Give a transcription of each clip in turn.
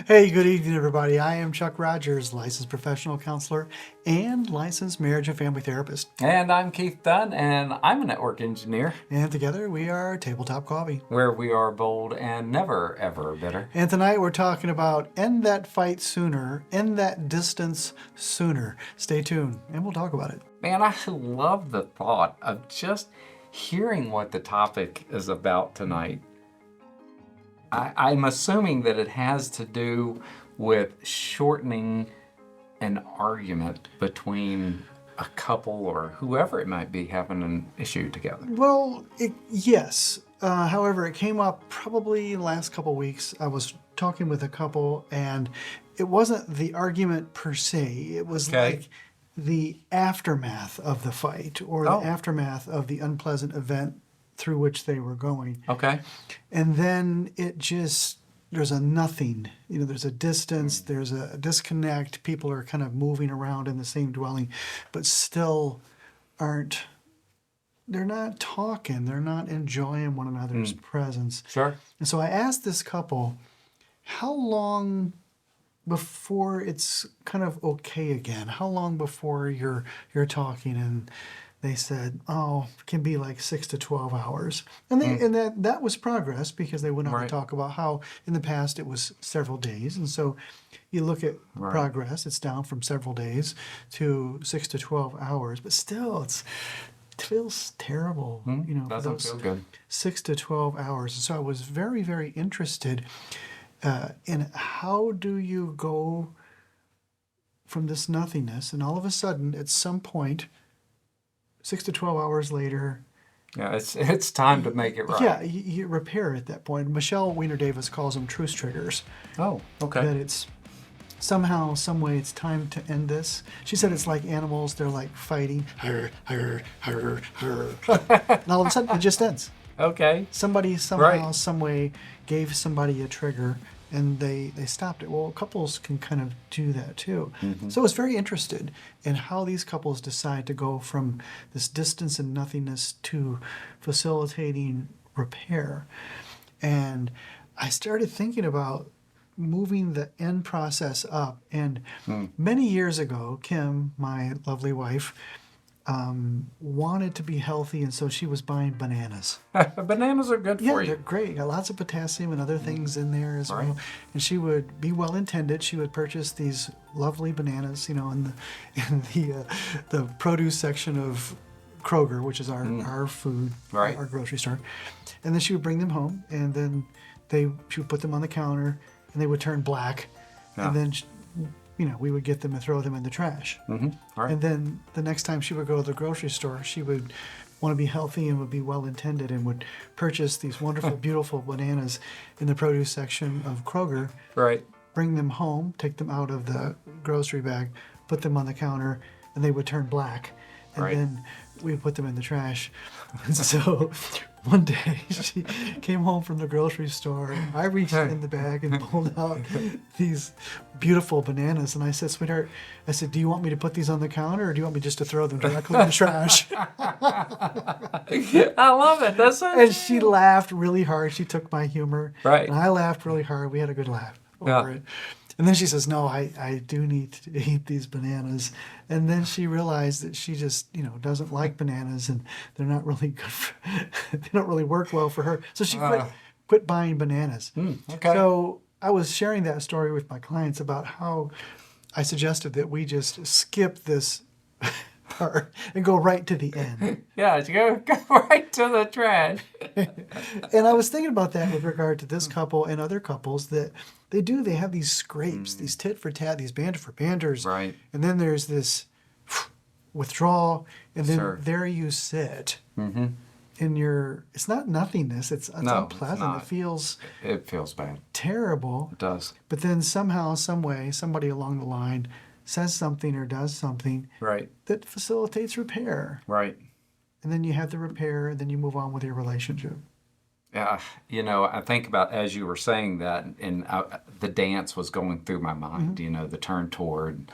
Hey, good evening, everybody. I am Chuck Rogers, licensed professional counselor and licensed marriage and family therapist. And I'm Keith Dunn, and I'm a network engineer, And together we are Tabletop Coffee. where we are bold and never, ever bitter. And tonight we're talking about end that fight sooner, end that distance sooner. Stay tuned and we'll talk about it. Man, I love the thought of just hearing what the topic is about tonight. I'm assuming that it has to do with shortening an argument between a couple or whoever it might be having an issue together. Well, yes. However, it came up probably last couple weeks. I was talking with a couple and it wasn't the argument per se. It was like the aftermath of the fight or the aftermath of the unpleasant event through which they were going. Okay. And then it just, there's a nothing, there's a distance, there's a disconnect. People are kind of moving around in the same dwelling, but still they're not talking, they're not enjoying one another's presence. Sure. And so I asked this couple, how long before it's kind of okay again? How long before you're talking? And they said, it can be like 6 to 12 hours. And that was progress because they went on to talk about how in the past it was several days. And so you look at progress, it's down from several days to 6 to 12 hours. But still, it feels terrible, for Doesn't those feel good. 6 to 12 hours. And so I was very, very interested in how do you go from this nothingness and all of a sudden at some point 6 to 12 hours later. Yeah, it's time to make it right. Yeah, you repair at that point. Michelle Weiner-Davis calls them truce triggers. Oh, okay. That it's somehow, some way, it's time to end this. She said it's like animals. They're like fighting. And all of a sudden, it just ends. Okay. Somebody somehow, some way gave somebody a trigger and they stopped it. Well, couples can kind of do that too. So I was very interested in how these couples decide to go from this distance and nothingness to facilitating repair. And I started thinking about moving the end process up. And many years ago, Kim, my lovely wife, wanted to be healthy, and so she was buying bananas. Bananas are good for you. They're great. Got lots of potassium and other things in there as well. And she would be well intended. She would purchase these lovely bananas, in the produce section of Kroger, which is our food, our grocery store. And then she would bring them home, and then she would put them on the counter, and they would turn black, and then we would get them and throw them in the trash. And then the next time she would go to the grocery store, she would want to be healthy and would be well-intended and would purchase these wonderful, beautiful bananas in the produce section of Kroger, bring them home, take them out of the grocery bag, put them on the counter, and they would turn black. And then we would put them in the trash. And so one day she came home from the grocery store. And I reached in the bag and pulled out these beautiful bananas. And I said, sweetheart, do you want me to put these on the counter or do you want me just to throw them directly in the trash? I love it. That's so And she laughed really hard. She took my humor. Right. And I laughed really hard. We had a good laugh over it. And then she says, no, I do need to eat these bananas. And then she realized that she just, doesn't like bananas and they're not really good they don't really work well for her. So she quit buying bananas. Okay. So I was sharing that story with my clients about how I suggested that we just skip this part and go right to the end. Yeah, go right to the trash. And I was thinking about that with regard to this couple and other couples that they have these scrapes, these tit for tat, these banter for banters. Right. And then there's this withdrawal, and then there you sit. In it's not nothingness, it's unpleasant. It's it feels bad. Terrible. It does. But then somehow, some way, somebody along the line says something or does something that facilitates repair. Right. And then you have the repair, and then you move on with your relationship. Yeah, I think about as you were saying that, and the dance was going through my mind, the turn toward,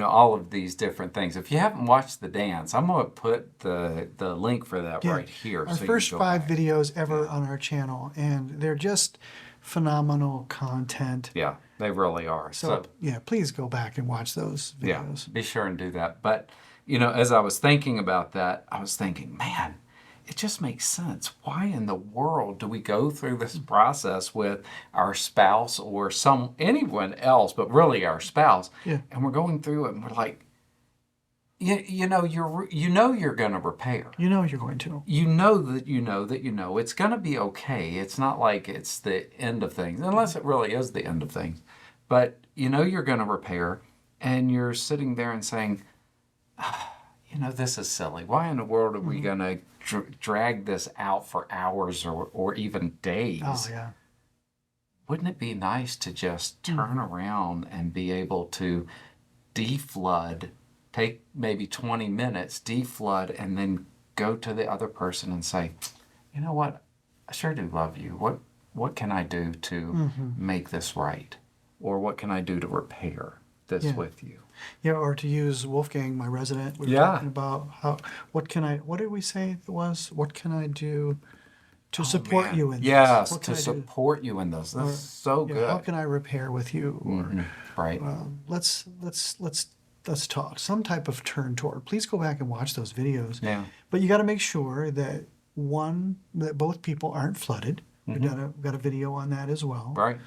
all of these different things. If you haven't watched the dance, I'm going to put the link for that right here. Our first 5 videos ever on our channel, and they're just phenomenal content. Yeah, they really are. So yeah, please go back and watch those videos. Yeah, be sure and do that. But, as I was thinking about that, I was thinking, man, it just makes sense. Why in the world do we go through this process with our spouse or anyone else, but really our spouse? Yeah. And we're going through it and we're like, you're going to repair. You know you're going to. You know that it's going to be okay. It's not like it's the end of things, unless it really is the end of things. But you're going to repair, and you're sitting there and saying, this is silly. Why in the world are we going to drag this out for hours or even days? Oh, yeah. Wouldn't it be nice to just turn around and be able to deflood, take maybe 20 minutes, deflood, and then go to the other person and say, you know what, I sure do love you. What can I do to make this right? Or what can I do to repair this with you? Yeah, or to use Wolfgang, my resident, we were talking about what did we say it was? What can I do to support you in this? Yes, to support you in this. That's so good. How can I repair with you? Or, right. Let's talk. Some type of turn toward. Please go back and watch those videos. Yeah. But you got to make sure that both people aren't flooded. We've got a video on that as well. Right.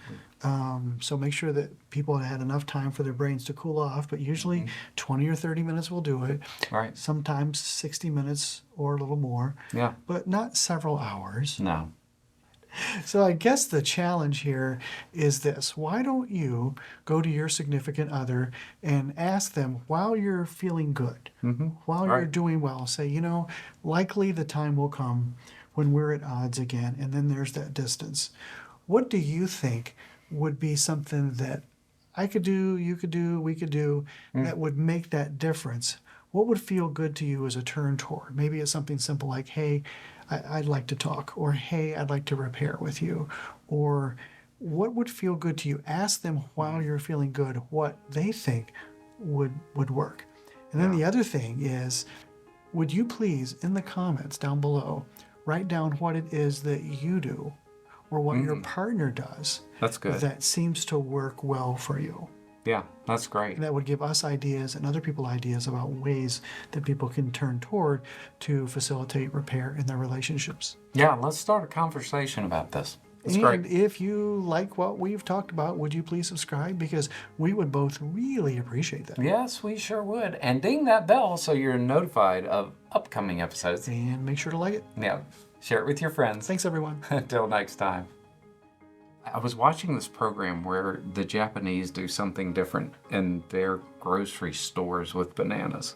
So make sure that people had enough time for their brains to cool off, but usually 20 or 30 minutes will do it. Right. Sometimes 60 minutes or a little more. Yeah. But not several hours. No. So I guess the challenge here is this. Why don't you go to your significant other and ask them while you're feeling good, while you're doing well, say, likely the time will come when we're at odds again, and then there's that distance. What do you think would be something that I could do, you could do, we could do, that would make that difference? What would feel good to you as a turn toward? Maybe it's something simple like, hey, I'd like to talk, or hey, I'd like to repair with you, or what would feel good to you? Ask them while you're feeling good what they think would work. And then the other thing is, would you please, in the comments down below, write down what it is that you do or what your partner does. That's good. That seems to work well for you. Yeah, that's great. And that would give us ideas and other people ideas about ways that people can turn toward to facilitate repair in their relationships. Yeah, let's start a conversation about this. It's great. And if you like what we've talked about, would you please subscribe? Because we would both really appreciate that. Yes, we sure would. And ding that bell so you're notified of upcoming episodes. And make sure to like it. Yeah, share it with your friends. Thanks, everyone. Until next time. I was watching this program where the Japanese do something different in their grocery stores with bananas.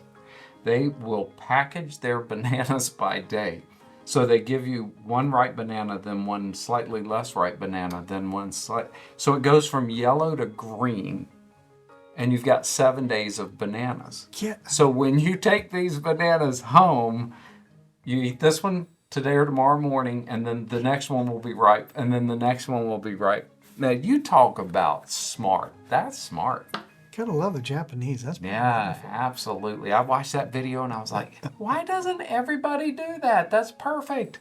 They will package their bananas by day. So they give you one ripe banana, then one slightly less ripe banana, then one so it goes from yellow to green, and you've got 7 days of bananas. Yeah. So when you take these bananas home, you eat this one today or tomorrow morning, and then the next one will be ripe, and then the next one will be ripe. Now, you talk about smart. That's smart. Gotta love the Japanese. That's wonderful. Absolutely. I watched that video and I was like, why doesn't everybody do that? That's perfect.